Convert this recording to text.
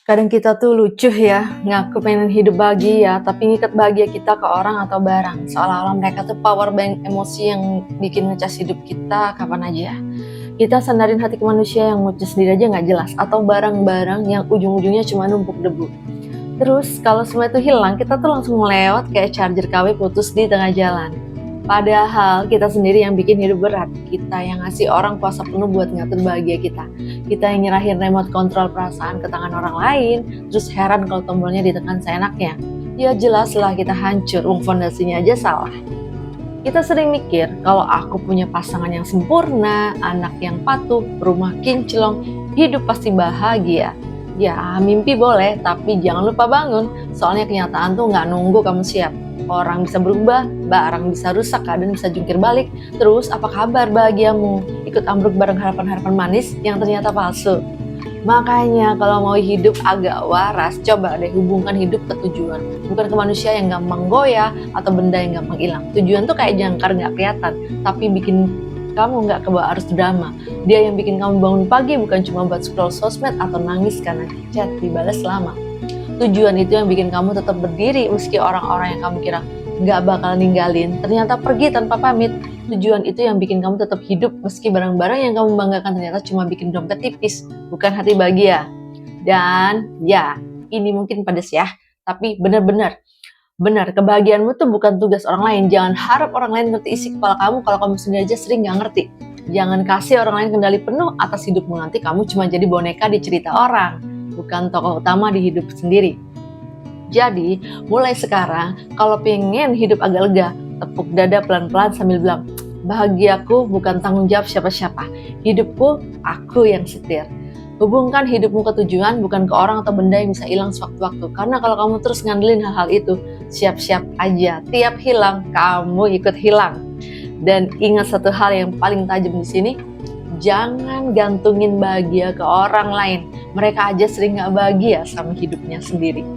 Kadang kita tuh lucu ya, ngaku pengen hidup bahagia, tapi ngikat bahagia kita ke orang atau barang. Seolah-olah mereka tuh power bank emosi yang bikin ngecas hidup kita kapan aja. Kita sandarin hati ke manusia yang moodnya sendiri aja nggak jelas, atau barang-barang yang ujung-ujungnya cuma numpuk debu. Terus kalau semua itu hilang, kita tuh langsung melewat kayak charger KW putus di tengah jalan. Padahal kita sendiri yang bikin hidup berat. Kita yang ngasih orang kuasa penuh buat ngatur bahagia kita. Kita yang nyerahin remote kontrol perasaan ke tangan orang lain, terus heran kalau tombolnya ditekan seenaknya. Ya jelas lah kita hancur, fondasinya aja salah. Kita sering mikir kalau aku punya pasangan yang sempurna, anak yang patuh, rumah kinclong, hidup pasti bahagia. Ya mimpi boleh, tapi jangan lupa bangun, soalnya kenyataan tuh nggak nunggu kamu siap. Orang bisa berubah, barang bisa rusak, keadaan bisa jungkir balik. Terus apa kabar bahagiamu? Ikut ambruk bareng harapan-harapan manis yang ternyata palsu. Makanya kalau mau hidup agak waras, coba deh hubungkan hidup ke tujuan. Bukan ke manusia yang gampang goyah atau benda yang gampang hilang. Tujuan tuh kayak jangkar gak kelihatan, tapi bikin kamu gak kebawa arus drama. Dia yang bikin kamu bangun pagi bukan cuma buat scroll sosmed atau nangis karena chat dibalas lama. Tujuan itu yang bikin kamu tetap berdiri meski orang-orang yang kamu kira gak bakal ninggalin ternyata pergi tanpa pamit. Tujuan itu yang bikin kamu tetap hidup meski barang-barang yang kamu banggakan ternyata cuma bikin dompet tipis, bukan hati bahagia. Dan ya, ini mungkin pedes ya, tapi benar, kebahagiaanmu tuh bukan tugas orang lain. Jangan harap orang lain ngerti isi kepala kamu kalau kamu sendiri aja sering gak ngerti. Jangan kasih orang lain kendali penuh atas hidupmu, nanti kamu cuma jadi boneka di cerita orang, bukan tokoh utama di hidup sendiri. Jadi, mulai sekarang, kalau pengen hidup agak lega, tepuk dada pelan-pelan sambil bilang, bahagiaku bukan tanggung jawab siapa-siapa, hidupku aku yang setir. Hubungkan hidupmu ke tujuan, bukan ke orang atau benda yang bisa hilang sewaktu-waktu. Karena kalau kamu terus ngandelin hal-hal itu, siap-siap aja, tiap hilang, kamu ikut hilang. Dan ingat satu hal yang paling tajam di sini, jangan gantungin bahagia ke orang lain. Mereka aja sering gak bahagia sama hidupnya sendiri.